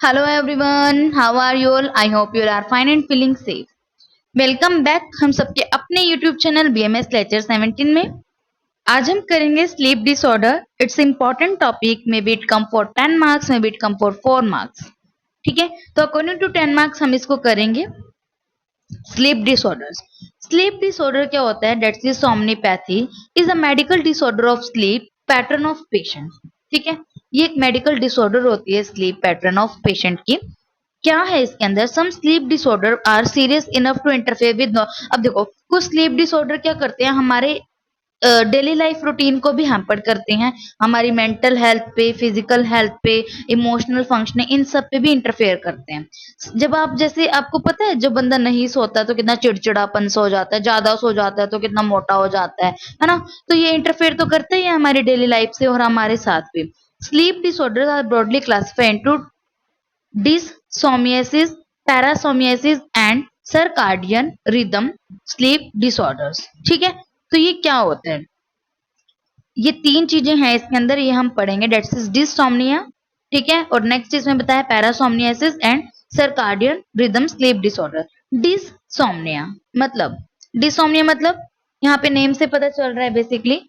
Hello everyone, how are you all? I hope you are fine and feeling safe. Welcome back हम सबके अपने YouTube channel BMS lecture 17 में। आज हम करेंगे sleep disorder. It's important topic, may be it come for 10 marks, may be it come for 4 marks. ठीक है, तो अकॉर्डिंग टू 10 मार्क्स हम इसको करेंगे। Sleep disorders. स्लीप डिसऑर्डर क्या होता है? That's is somnipathy is a medical disorder of sleep pattern of patient. ठीक है, ये एक मेडिकल डिसऑर्डर होती है स्लीप पैटर्न ऑफ पेशेंट की। क्या है इसके अंदर? Some sleep disorder are serious enough to interfere with. अब देखो, कुछ स्लीप डिसऑर्डर क्या करते हैं, हमारे डेली लाइफ रूटीन को भी हैम्पर करते हैं, हमारी मेंटल हेल्थ पे, फिजिकल हेल्थ पे, इमोशनल फंक्शनिंग, इन सब पे भी इंटरफेयर करते हैं। जब आप, जैसे आपको पता है, जो बंदा नहीं सोता तो कितना चिड़चिड़ापन सा हो जाता है, ज्यादा सो जाता है तो कितना मोटा हो जाता है ना? तो ये इंटरफेयर तो करते ही है हमारी डेली लाइफ से और हमारे साथ भी। Sleep disorder are broadly classified into dyssomnias, parasomnias and circadian rhythm sleep disorders. ठीक है, तो ये क्या होते हैं? ये तीन चीजें हैं इसके अंदर, ये हम पढ़ेंगे। डेट्स इज डिसोम्निया, ठीक है, और नेक्स्ट इसमें बताया parasomnias and circadian rhythm sleep disorder. Dyssomnia मतलब, डिसोम्निया मतलब यहाँ पे नेम से पता चल रहा है बेसिकली।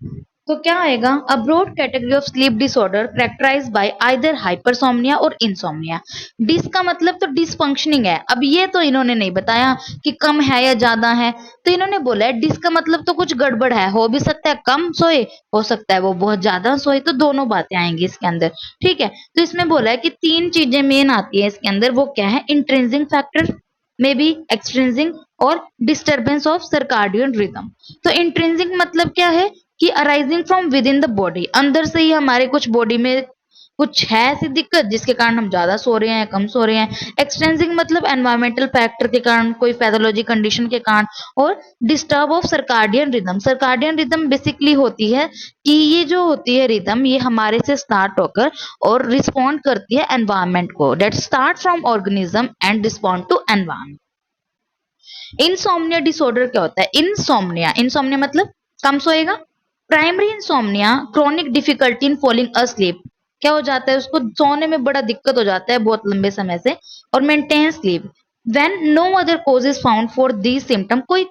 तो क्या आएगा? A broad category of sleep disorder characterised by either hypersomnia और इंसोम्निया। डिस का मतलब तो डिसफंक्शनिंग है। अब ये तो इन्होंने नहीं बताया कि कम है या ज्यादा है, तो इन्होंने बोला है डिस का मतलब तो कुछ गड़बड़ है, हो भी सकता है कम सोए, हो सकता है वो बहुत ज्यादा सोए, तो दोनों बातें आएंगी इसके अंदर। ठीक है, तो इसमें बोला है कि तीन चीजें मेन आती है इसके अंदर, वो क्या है? Intrinsic factor, may be extrinsic, और डिस्टर्बेंस ऑफ सर्काडियन रिदम। तो इंट्रिंसिक मतलब क्या है कि arising from with in the body, अंदर से ही हमारे कुछ बॉडी में कुछ है ऐसी दिक्कत जिसके कारण हम ज्यादा सो रहे हैं, कम सो रहे हैं। एक्सटेंसिंग मतलब एनवायरमेंटल फैक्टर के कारण, कोई पैथोलॉजी कंडीशन के कारण। और disturb of circadian rhythm. Circadian rhythm basically होती है कि ये जो होती है रिदम, ये हमारे से स्टार्ट होकर और रिस्पॉन्ड करती है एनवायरमेंट को। That start from organism and respond to environment. Insomnia disorder क्या होता है? इंसोम्निया, इंसोम्निया मतलब कम सोएगा। Primary insomnia, chronic difficulty in falling asleep. क्या हो जाता है? उसको सोने में बड़ा दिक्कत हो जाता है बहुत लंबे समय से। और maintain sleep when no other cause is found for these symptom. कोई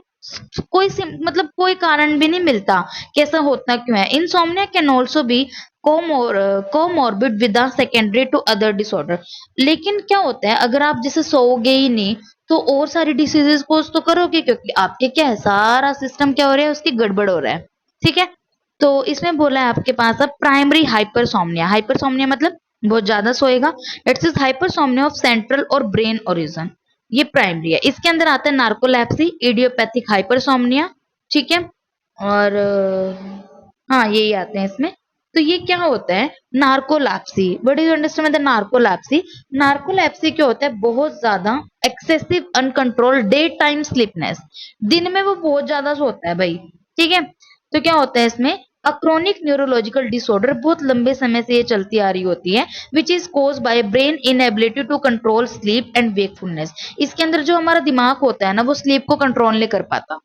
कोई मतलब कोई कारण भी नहीं मिलता कैसा होता क्यों है। Insomnia can also be comorbid with secondary to other disorder. लेकिन क्या होता है, अगर आप जैसे सोओगे ही नहीं तो और सारी डिसीजेस कोज तो करोगे, क्योंकि आपके क्या है, सारा सिस्टम क्या हो रहा है, उसकी गड़बड़ हो रहा है। ठीक है, तो इसमें बोला है आपके पास अब प्राइमरी हाइपरसोम्निया। हाइपरसोम्निया मतलब बहुत ज्यादा सोएगा। It's is hypersomnia of central और ब्रेन ओरिजिन, ये प्राइमरी है। इसके अंदर आता है नार्कोलेप्सी, इडियोपैथिक हाइपरसोम्निया। ठीक है, और हाँ यही आते हैं इसमें। तो ये क्या होता है? Narcolepsy. What is understand the narcolepsy? Narcolepsy क्या होता है? बहुत ज्यादा excessive uncontrolled day time sleepiness. दिन में वो बहुत ज्यादा सोता है भाई। ठीक है, तो क्या होता है इसमें? अ क्रोनिक न्यूरोलॉजिकल डिसऑर्डर, बहुत लंबे समय से ये चलती आ रही होती है, which is cause by brain inability to control sleep and wakefulness. इसके अंदर जो हमारा दिमाग होता है ना, वो स्लीप को कंट्रोल नहीं कर पाता,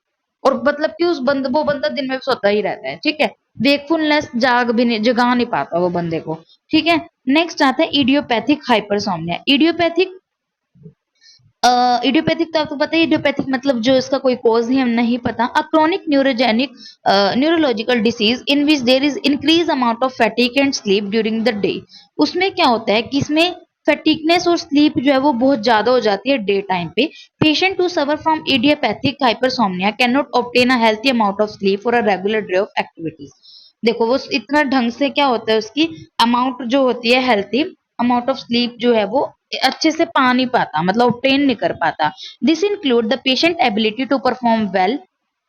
और मतलब कि वो बंदा दिन में सोता ही रहता है। ठीक है, वेकफुलनेस जाग भी नहीं, जगा नहीं पाता वो बंदे को। ठीक है, नेक्स्ट आता है इडियोपैथिक हाइपरसोम्निया। इडियोपैथिक, इडियोपैथिक तो आपको पता है, इडियोपैथिक मतलब जो इसका कोई कॉज ही हम नहीं पता। A chronic neurogenic neurological disease in which there is increase amount of fatigue and sleep during the day. उसमें क्या होता है कि इसमें फैटिकनेस और स्लीप जो है वो बहुत ज्यादा हो जाती है डे टाइम पे। Patient who suffer from idiopathic hypersomnia can not obtain a healthy amount of sleep for a regular day of activities. देखो वो इतना ढंग से क्या होता है, उसकी अमाउंट जो होती है, हेल्थी अमाउंट ऑफ स्लीप जो है वो अच्छे से पा नहीं पाता, मतलब ऑब्टेन नहीं कर पाता। This include the patient ability to perform well,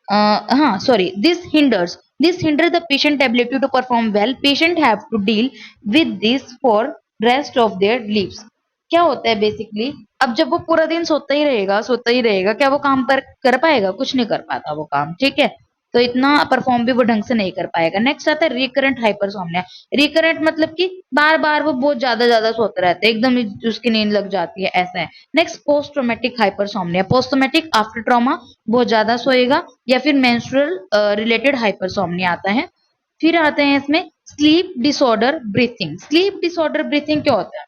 हाँ sorry, this hinder the patient ability to perform well. Patient have to deal with this for rest of their lives. क्या होता है बेसिकली, अब जब वो पूरा दिन सोता ही रहेगा, क्या वो काम पर कर पाएगा? कुछ नहीं कर पाता वो काम। ठीक है, तो इतना परफॉर्म भी वो ढंग से नहीं कर पाएगा। नेक्स्ट आता है रिकरेंट हाइपरसोम्निया। रिकरेंट मतलब कि बार बार वो बहुत ज्यादा ज्यादा सोते रहते हैं, एकदम ही उसकी नींद लग जाती है, ऐसा है। Next post traumatic hypersomnia. Post traumatic after trauma, बहुत ज्यादा सोएगा। या फिर मेंस्ट्रुअल रिलेटेड हाइपरसोम्निया आता है। फिर आते हैं इसमें sleep disorder breathing. Sleep disorder breathing क्या होता है?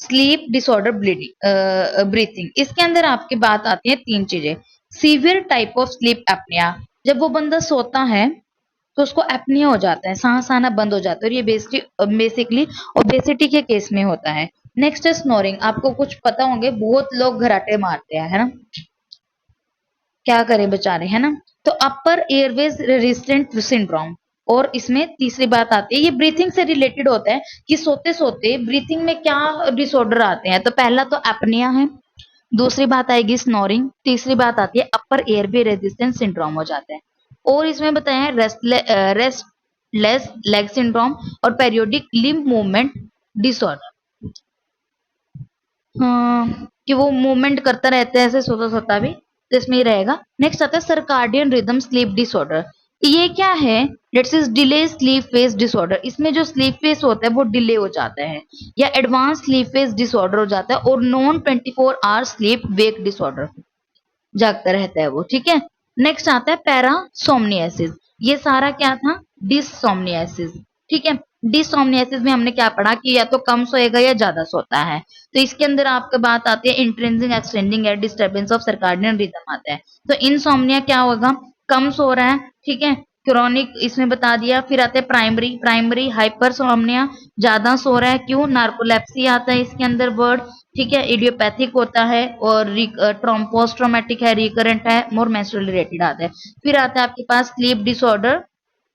स्लीप डिसऑर्डर ब्रीथिंग, इसके अंदर आपकी बात आती है तीन चीजें। Severe type of sleep apnoea, जब वो बंदा सोता है तो उसको एपनिया हो जाता है, सांस आना बंद हो जाता है, और ये बेसिकली ओबेसिटी के केस में होता है। नेक्स्ट है स्नोरिंग, आपको कुछ पता होंगे, बहुत लोग घराटे मारते हैं, है ना, क्या करें बेचारे, है ना। तो अपर एयरवेज रेजिस्टेंट सिंड्रोम, और इसमें तीसरी बात आती है, ये ब्रीथिंग से रिलेटेड होता है कि सोते सोते ब्रीथिंग में क्या डिसऑर्डर आते हैं। तो पहला तो एपनिया है, दूसरी बात आएगी स्नोरिंग, तीसरी बात आती है अपर एयरवे रेजिस्टेंस सिंड्रोम हो जाता है। और इसमें बताया है रेस्टलेस लेग सिंड्रोम और पेरियोडिक लिम्ब मूवमेंट डिसऑर्डर, कि वो मूवमेंट करता रहता है ऐसे सोता सोता भी, तो इसमें ही रहेगा। नेक्स्ट आता है सर्काडियन रिदम स्लीप डिसऑर्डर, ये क्या है, let's is delay sleep phase disorder, इसमें जो स्लीप फेज होता है वो डिले हो जाता है, या एडवांस स्लीप फेज डिसऑर्डर हो जाता है, और non 24 hour sleep wake disorder, जागता रहता है वो, ठीक है। नेक्स्ट आता है पैरासोमनियासिस, ये सारा क्या था, डिसोमनियासिस, ठीक है। डिसोमनियासिस में हमने क्या पढ़ा कि या तो कम सोएगा या ज्यादा सोता है, तो इसके अंदर आपके बात आती है इंट्रिंसिक एक्सटेंडिंग या डिस्टर्बेंस ऑफ सर्काडियन रिदम आता है। तो इनसोम्निया क्या होगा, कम सो रहा है, ठीक है, क्रॉनिक इसमें बता दिया। फिर आते हैं प्राइमरी हाइपरसोमनिया, ज्यादा सो रहा है, क्यों, नार्कोलेप्सी आता है इसके अंदर वर्ड, ठीक है, इडियोपैथिक होता है, और पोस्ट ट्रॉमेटिक है, रिकरेंट है, मोर मेंस्ट्रुअल रिलेटेड आता है। फिर आता है आपके पास स्लीप डिसऑर्डर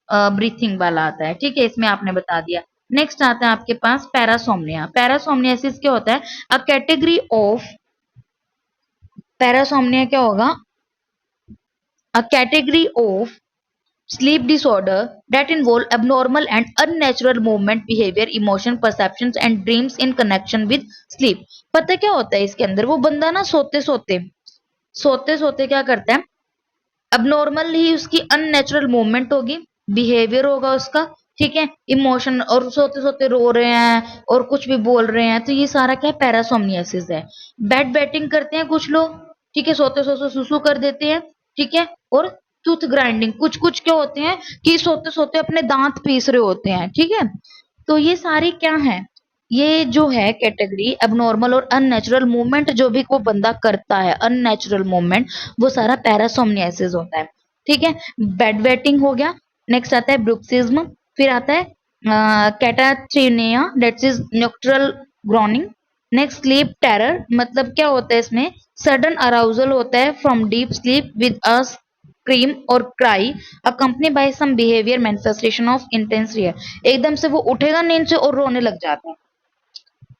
ब्रीथिंग वाला आता है, ठीक है, इसमें आपने बता दिया। नेक्स्ट आता है आपके पास पैरासोमनिया, पैरासोमनियासिस क्या होता है, अ कैटेगरी ऑफ पैरासोमनिया क्या होगा, a category of sleep disorder that involve abnormal and unnatural movement behavior emotion perceptions and dreams in connection with sleep। पता क्या होता है इसके अंदर, वो बंदा ना सोते सोते क्या करता है, अबनॉर्मल ही उसकी अननेचुरल मूवमेंट होगी, बिहेवियर होगा उसका, ठीक है, इमोशन, और सोते सोते रो रहे हैं और कुछ भी बोल रहे हैं, तो ये सारा क्या है, पैरासोमनियासिस है। बेड बैटिंग करते हैं कुछ लोग, ठीक है, सोते सोते सुसु कर देते हैं, ठीक है, और टूथ ग्राइंडिंग, कुछ कुछ क्या होते हैं कि सोते सोते अपने दांत पीस रहे होते हैं, ठीक है। तो ये सारी क्या है, ये जो है कैटेगरी एबनॉर्मल और अननेचुरल मूवमेंट जो भी कोई बंदा करता है, अननेचुरल मूवमेंट, वो सारा पैरासोमनियासिस होता है, ठीक है। बेड वेटिंग हो गया। नेक्स्ट आता है ब्रुक्सिज्म, फिर आता है catathrenia, that is nocturnal groaning. Next sleep terror, मतलब क्या होता है इसमें, सडन अराउजल होता है from deep sleep with a scream और cry accompany by some behaviour manifestation of intense fear, एकदम से वो उठेगा नींद से और रोने लग जाता है,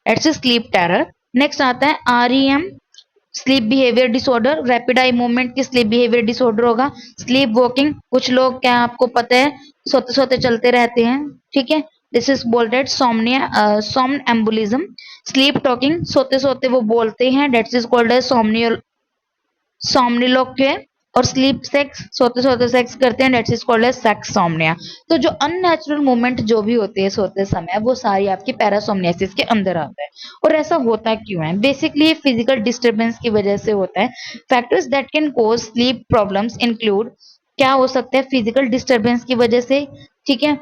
इट्स स्लीप टेरर। नेक्स्ट आता है REM, sleep behaviour disorder, rapid eye movement की स्लीप बिहेवियर डिसऑर्डर होगा। स्लीप वॉकिंग, कुछ लोग क्या आपको पता है सोते सोते चलते रहते हैं, ठीक है, this is bolded somnia somnambulism. Sleep talking, सोते सोते वो बोलते हैं, that's is called as somniloquy. और स्लीप सेक्स, सोते सोते सेक्स करते हैं, that's is called as sexsomnia. तो जो अननेचुरल मूवमेंट जो भी होते हैं सोते समय, वो सारी आपकी पैरासोमनियासिस के अंदर आता है। और ऐसा होता क्यों है, बेसिकली ये फिजिकल डिस्टर्बेंस की वजह से होता है। Factors that can cause sleep problems include, क्या हो सकता है, फिजिकल डिस्टर्बेंस की वजह से, ठीक है,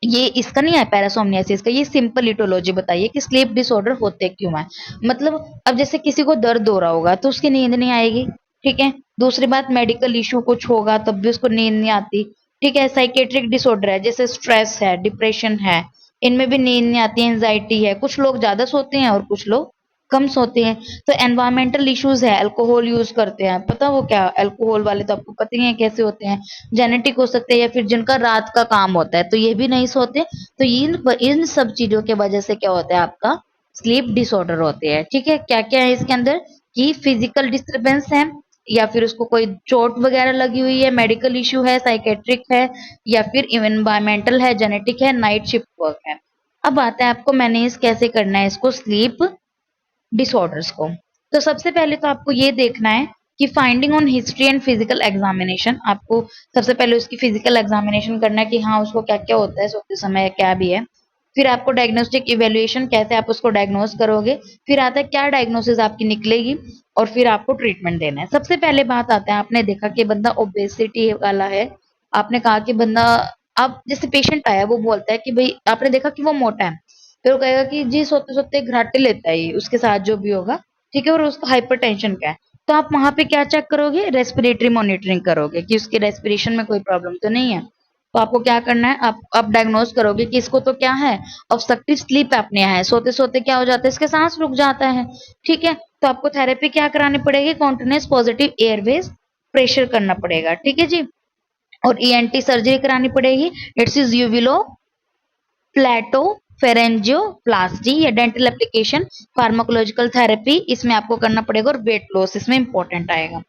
ये इसका नहीं है पैरासोमनियासिस का, ये सिंपल इटोलॉजी बताइए कि स्लीप डिसऑर्डर होते क्यों है। मतलब अब जैसे किसी को दर्द हो रहा होगा तो उसकी नींद नहीं आएगी, ठीक है। दूसरी बात, मेडिकल इशू कुछ होगा तब भी उसको नींद नहीं आती, ठीक है। साइकेट्रिक डिसऑर्डर है, जैसे स्ट्रेस है, डिप्रेशन है, इनमें भी नींद नहीं आती, एंजाइटी है, कुछ लोग ज्यादा सोते हैं और कुछ लोग कम सोते हैं। तो एनवायरमेंटल इश्यूज है, अल्कोहल यूज करते हैं, पता वो क्या, अल्कोहल वाले तो आपको पता ही है कैसे होते हैं, जेनेटिक हो सकते हैं, या फिर जिनका रात का काम होता है तो ये भी नहीं सोते। तो इन सब चीजों के वजह से क्या होता है, आपका स्लीप डिसऑर्डर होते हैं, ठीक है। क्या क्या है इसके अंदर, कि फिजिकल डिस्टरबेंस है, या फिर उसको कोई चोट वगैरह लगी हुई है, मेडिकल इश्यू है, साइकेट्रिक है, या फिर एनवायरमेंटल है, जेनेटिक है, नाइट शिफ्ट वर्क है। अब आता है आपको मैनेज कैसे करना है इसको, स्लीप डिसऑर्डर्स को। तो सबसे पहले तो आपको ये देखना है कि finding on history and physical examination, आपको सबसे पहले उसकी फिजिकल एग्जामिनेशन करना है कि हाँ उसको क्या क्या होता है सोते समय, क्या भी है। फिर आपको डायग्नोस्टिक इवेल्युएशन, कैसे आप उसको डायग्नोस करोगे। फिर आता है क्या डायग्नोसिस आपकी निकलेगी, और फिर आपको ट्रीटमेंट देना है। सबसे पहले बात आता है, आपने देखा कि बंदा ओबेसिटी वाला है, आपने कहा कि बंदा, अब जैसे पेशेंट आया वो बोलता है कि भाई आपने देखा कि वो मोटा है, फिर वो कहेगा कि जी सोते सोते घराटे लेता है ये, उसके साथ जो भी होगा, ठीक है, और उसका हाइपरटेंशन क्या है। तो आप वहां पे क्या चेक करोगे, रेस्पिरेटरी मॉनिटरिंग करोगे कि उसके रेस्पिरेशन में कोई प्रॉब्लम तो नहीं है। तो आपको क्या करना है, आप डायग्नोज करोगे कि इसको तो क्या है, ऑब्स्ट्रक्टिव स्लीप एपनिया है, सोते सोते क्या हो जाता है, इसके सांस रुक जाता है। ठीक है, तो आपको थेरेपी क्या करानी पड़ेगी, कॉन्टिन्यूस पॉजिटिव एयरवेज प्रेशर करना पड़ेगा। ठीक है जी, और ईएनटी सर्जरी करानी पड़ेगी, इट्स इज यूविलो प्लेटो फेरेंजियोप्लास्टी या डेंटल एप्लीकेशन, फार्माकोलॉजिकल थेरेपी इसमें आपको करना पड़ेगा, और वेट लॉस इसमें इंपॉर्टेंट आएगा।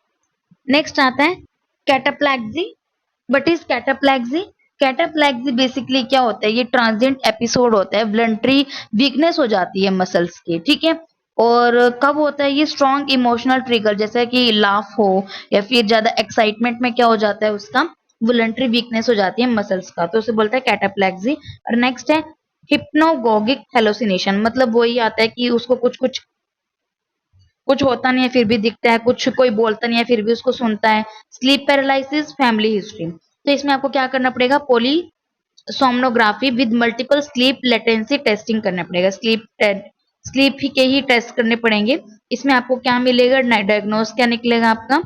नेक्स्ट आता है cataplexy. What is cataplexy? Cataplexy basically क्या होता है, ये ट्रांजिएंट एपिसोड होता है, वॉलंटरी वीकनेस हो जाती है मसल्स की। ठीक है, और कब होता है ये, स्ट्रॉन्ग इमोशनल ट्रिगर जैसा कि लाफ हो या फिर ज्यादा एक्साइटमेंट में क्या हो जाता है, उसका वॉलंटरी वीकनेस हो जाती है मसल्स का, तो उसे बोलता है कैटाप्लेक्सी। और नेक्स्ट है हिप्नोगोगिक हेलोसिनेशन, मतलब वही आता है कि उसको कुछ कुछ कुछ होता नहीं है फिर भी दिखता है, कुछ कोई बोलता नहीं है फिर भी उसको सुनता है। स्लीप पैरालिसिस, फैमिली हिस्ट्री, तो इसमें आपको क्या करना पड़ेगा, polysomnography with multiple sleep latency testing करना पड़ेगा, स्लीप ही के ही टेस्ट करने पड़ेंगे। इसमें आपको क्या मिलेगा, डायग्नोस क्या निकलेगा आपका,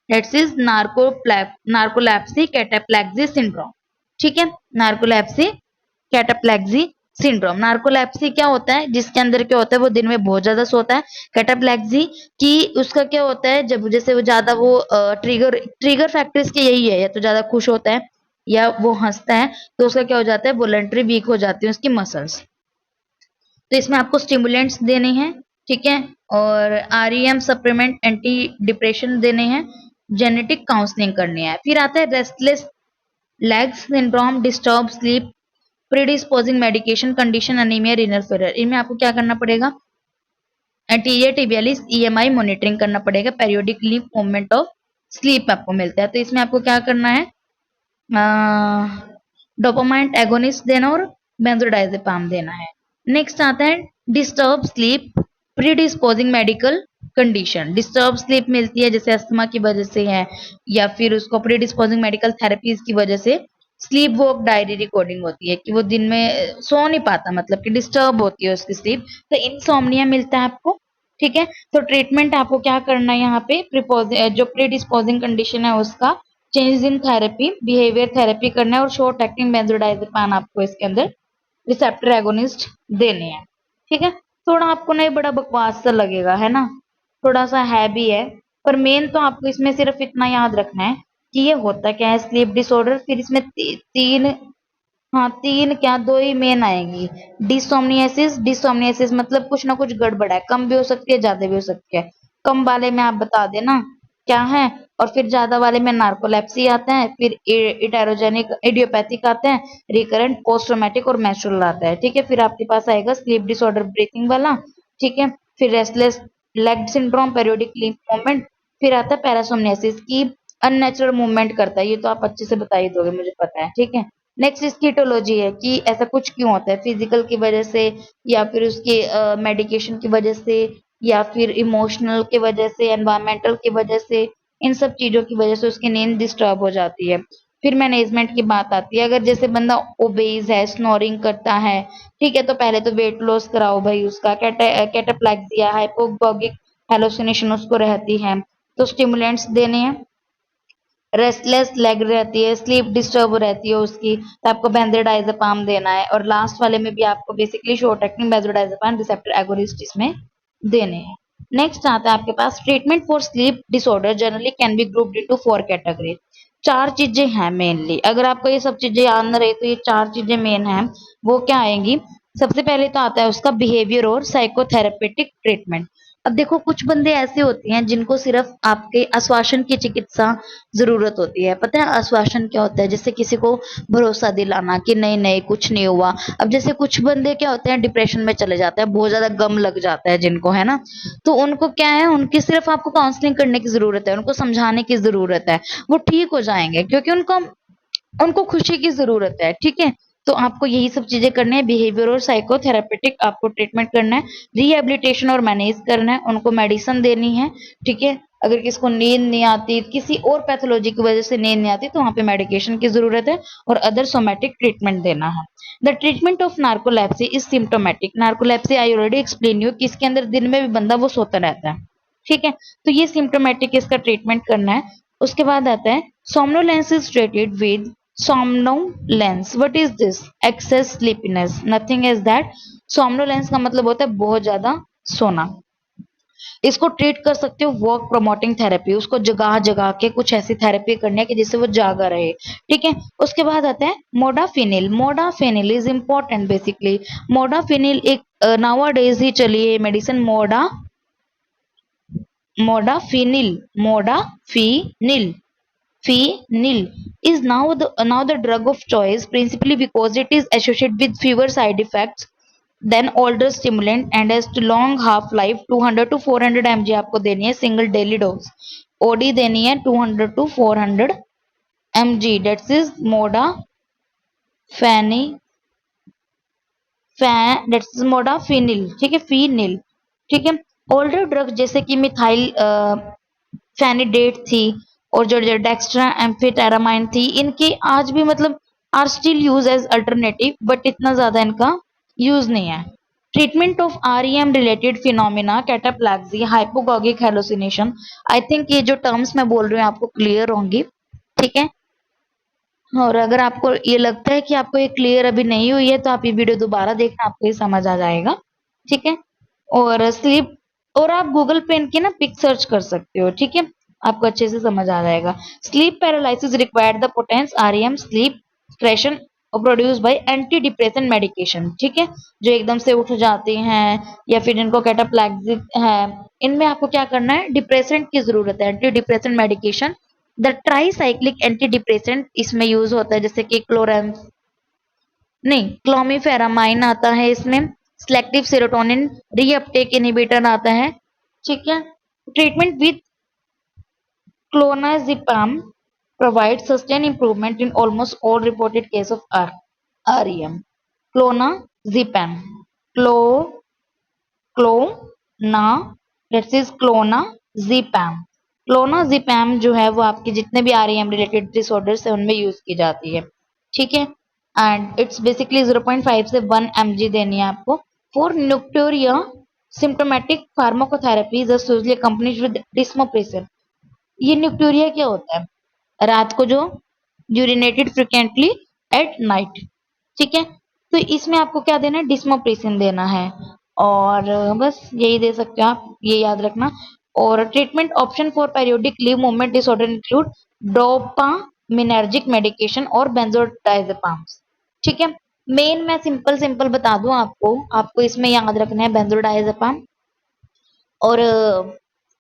that's is narcolepsy cataplexy syndrome. ठीक है, नार्कोलेप्सी कैटाप्लेक्सी सिंड्रोम। नार्कोलेप्सी क्या होता है, जिसके अंदर क्या होता है, वो दिन में बहुत ज्यादा सोता है। कैटाप्लेक्सी कि उसका क्या होता है, जब जैसे वो ज्यादा वो ट्रिगर ट्रिगर फैक्टर्स के यही है, या तो ज्यादा खुश होता है या वो हंसता है, तो उसका क्या हो जाता है, वॉलंटरी वीक हो जाती है उसकी मसल्स। तो इसमें आपको स्टिमुलेंट्स देने हैं। ठीक है, और आरईएम सप्लीमेंट एंटी डिप्रेशन देने हैं, जेनेटिक काउंसलिंग करनी है। फिर आता है restless legs syndrome, disturb sleep, predisposing medication condition, anaemia, renal failure. इनमें आपको क्या करना पड़ेगा, एंटीरियर टिबियालिस ईएमआई मॉनिटरिंग करना पड़ेगा, पेरियोडिकली मूवमेंट ऑफ स्लीप आपको मिलता है। तो इसमें आपको क्या करना है, डोपामाइन एगोनिस्ट देना और बेंजोडाइजेपाम देना है। नेक्स्ट आता है disturb sleep predisposing medical condition. Disturb sleep मिलती है जैसे अस्थमा की वजह से है, या फिर उसको प्रीडिस्पोजिंग मेडिकल थेरेपीज की वजह से स्लीप वॉक डायरी रिकॉर्डिंग होती है कि वो दिन में सो नहीं पाता, मतलब कि डिस्टर्ब होती है उसकी स्लीप, तो इंसोम्निया मिलता है आपको। ठीक है, तो ट्रीटमेंट आपको क्या करना है, यहाँ पे जो प्रीडिस्पोजिंग कंडीशन है उसका change in therapy, behaviour therapy करना है, और शॉर्ट एक्टिंग बेंजोडाइजेपाम आपको इसके अंदर रिसेप्टर एगोनिस्ट देने हैं। ठीक है, थोड़ा आपको नहीं बड़ा बकवास सा लगेगा है ना, थोड़ा सा है भी है, पर मेन तो आपको इसमें सिर्फ इतना याद रखना है कि ये होता क्या है, स्लीप डिसऑर्डर। फिर इसमें तीन, हाँ तीन क्या, दो ही मेन आएंगी, डिसोमनियासिस। डिसोमनियासिस मतलब कुछ ना कुछ गड़बड़ है, कम भी हो सकती है ज्यादा भी हो सकती है। कम वाले में आप बता देना क्या है, और फिर ज्यादा वाले में नार्कोलेप्सी आता है, फिर इटेरोजेनिक इडियोपैथिक आते हैं, रिकरेंट पोस्ट ट्रॉमेटिक और मेंस्ट्रुअल आता है। ठीक है, फिर आपके पास आएगा स्लीप डिसऑर्डर ब्रीथिंग वाला। ठीक है, फिर restless leg syndrome, periodic leap movement, फिर आता है पैरासोमनियासिस की अननेचुरल मूवमेंट करता है, ये तो आप अच्छे से बता ही दोगे मुझे पता है। ठीक है, नेक्स्ट इसकी इटोलॉजी है कि ऐसा कुछ क्यों होता है, फिजिकल की वजह से, या फिर उसके मेडिकेशन की वजह से, या फिर इमोशनल की वजह से, एनवायरमेंटल की वजह से, इन सब चीजों की वजह से उसकी नींद डिस्टर्ब हो जाती है। फिर मैनेजमेंट की बात आती है, अगर जैसे बंदा ओबेज है, स्नोरिंग करता है, ठीक है, तो पहले तो वेट लॉस कराओ भाई उसका। कैटाप्लेक्सिया, हाइपोगोगिक हेलोसिनेशन उसको रहती है, तो स्टिमुलेंट्स देने हैं। रेस्टलेस लेग रहती है, स्लीप डिस्टर्ब रहती है उसकी, तो आपको बेंजोडाइजेपाम देना है। और लास्ट वाले में भी आपको basically short acting benzodiazepine receptor agonist इसमें देने हैं। नेक्स्ट आता है आपके पास treatment for sleep disorder generally can be grouped into 4 category. चार चीजें हैं मेनली, अगर आपको ये सब चीजें याद न रही तो ये चार चीजें मेन हैं, वो क्या आएंगी। सबसे पहले तो आता है उसका बिहेवियर और साइकोथेरेपेटिक ट्रीटमेंट। अब देखो कुछ बंदे ऐसे होते हैं जिनको सिर्फ आपके आश्वासन की चिकित्सा जरूरत होती है। पता है आश्वासन क्या होता है, जैसे किसी को भरोसा दिलाना कि नहीं नहीं कुछ नहीं हुआ। अब जैसे कुछ बंदे क्या होते हैं, डिप्रेशन में चले जाते हैं, बहुत ज्यादा गम लग जाता है जिनको, है ना, तो उनको क्या है, उनकी सिर्फ आपको काउंसलिंग करने की जरूरत है, उनको समझाने की जरूरत है, वो ठीक हो जाएंगे, क्योंकि उनको उनको खुशी की जरूरत है। ठीक है, तो आपको यही सब चीजें करनी है, बिहेवियर और साइकोथेरेपेटिक आपको ट्रीटमेंट करना है, रिहेबिलिटेशन और मैनेज करना है, उनको मेडिसिन देनी है। ठीक है, अगर किसको नींद नहीं आती, किसी और पैथोलॉजी की वजह से नींद नहीं आती, तो वहाँ पे मेडिकेशन की जरूरत है और अदर सोमैटिक ट्रीटमेंट देना है। The treatment of narcolepsy is symptomatic. Narcolepsy I already explain you कि इसके अंदर दिन में भी बंदा वो सोता रहता है, ठीक है, तो ये सिम्टोमेटिक इसका ट्रीटमेंट करना है। उसके बाद आता है somnolence is treated with somnolence. What is this? Excess sleepiness. Nothing is that. somnolence का मतलब होता है बहुत ज्यादा सोना। इसको ट्रीट कर सकते हो वर्क प्रोमोटिंग थेरेपी, उसको जगा जगा के कुछ ऐसी थेरेपी करनी है कि जिससे वो जागा रहे, ठीक है। उसके बाद आता है modafinil. Modafinil is important basically. Modafinil एक नाउअडेज ही चली है medicine, modafinil Phenyl is now the drug of choice principally because it is associated with fewer side effects than older stimulant and has long half life। 200 to 400 mg आपको देनी है single daily dose. OD देनी है 200 to 400 mg। That's is modafinil, ठीक है, phenyl, ठीक है। Older drug जैसे कि मिथाइल फेनिडेट थी और जो डेक्स्ट्रा एम्फेटारामाइन थी, इनके आज भी मतलब are still use as alternative, but इतना ज्यादा इनका यूज नहीं है। Treatment of REM related phenomena, cataplexy, हाइपोगोगिक हेलुसिनेशन। आई थिंक ये जो टर्म्स मैं बोल रही हूँ आपको क्लियर होंगी, ठीक है। और अगर आपको ये लगता है कि आपको ये क्लियर अभी नहीं हुई है तो आप ये वीडियो दोबारा देखना, आपको ये समझ आ जाएगा, ठीक है। और स्लीप, और आप गूगल पे इनकी ना पिक सर्च कर सकते हो, ठीक है, आपको अच्छे से समझ आ जाएगा। Sleep paralysis required the potent REM sleep suppression और produce by antidepressant medication, ठीक है। जो एकदम से उठ जाती हैं या फिर इनको कैटाप्लेक्सिक है, इनमें आपको क्या करना है, डिप्रेसेंट की जरूरत है, anti depressant medication. The tricyclic anti depressant इसमें यूज होता है, जैसे कि क्लोमिफेरामाइन आता है इसमें, सिलेक्टिव सेरोटोनिन रीअपटेक इनहिबिटर आता है, ठीक है। Treatment with clonazepam provides sustained improvement in almost all reported cases of REM. Clonazepam, clo clona that is clonazepam। क्लोनाजिपैम जो है वो आपके जितने भी आरईएम रिलेटेड डिसऑर्डर्स है उनमें यूज की जाती है, ठीक है। एंड इट्स बेसिकली 0.5 से 1 mg देनी है आपको। For nocturia symptomatic pharmacotherapy is usually accompanied with desmopressin. ये न्यूक्टोरिया क्या होता है, रात को जो यूरिनेटेड फ्रिक्वेंटली एट नाइट, ठीक है। तो इसमें आपको क्या देना है, डिस्मोप्रेसिन देना है, और बस यही दे सकते हो आप, ये याद रखना। और treatment option for periodic leave movement disorder include dopaminergic medication और बेंजोडाइजेपाम्स, ठीक है। मेन मैं सिंपल सिंपल बता दूं आपको इसमें याद रखना है बेंजोडाइजेपाम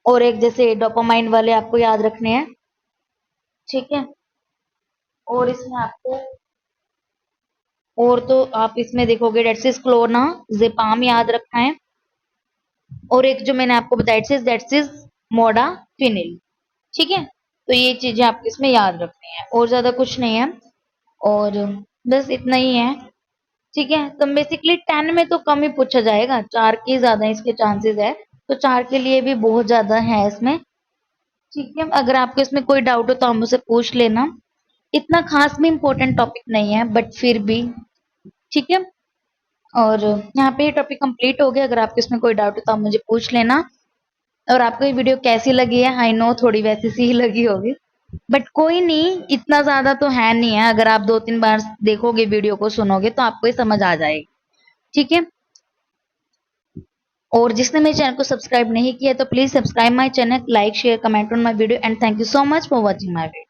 और एक जैसे डोपामाइन वाले आपको याद रखने हैं, ठीक है। और इसमें आपको, और तो आप इसमें देखोगे डेट्सिस क्लोनाजेपाम याद रखना है, और एक जो मैंने आपको बताया डेट्सिस मोडाफिनिल, ठीक है। तो ये चीजें आपको इसमें याद रखनी है, और ज्यादा कुछ नहीं है, और बस इतना ही है, ठीक है। तो बेसिकली 10 में तो कम ही पूछा जाएगा, 4 के ज्यादा इसके चांसेस है, तो 4 के लिए भी बहुत ज्यादा है इसमें, ठीक है। अगर आपको इसमें कोई डाउट हो तो आप मुझसे पूछ लेना, इतना खास भी इम्पोर्टेंट टॉपिक नहीं है बट फिर भी, ठीक है। और यहाँ पे ये टॉपिक कंप्लीट हो गया। अगर आपको इसमें कोई डाउट हो तो आप मुझे पूछ लेना। और आपको ये वीडियो कैसी लगी है, आई नो थोड़ी वैसी सी ही लगी होगी, बट कोई नहीं, इतना ज्यादा तो है नहीं है। अगर आप 2-3 बार देखोगे वीडियो को, सुनोगे तो आपको ये समझ आ जाएगी, ठीक है। और जिसने मेरे चैनल को सब्सक्राइब नहीं किया तो please subscribe my channel, like share comment on my video and thank you so much for watching my video.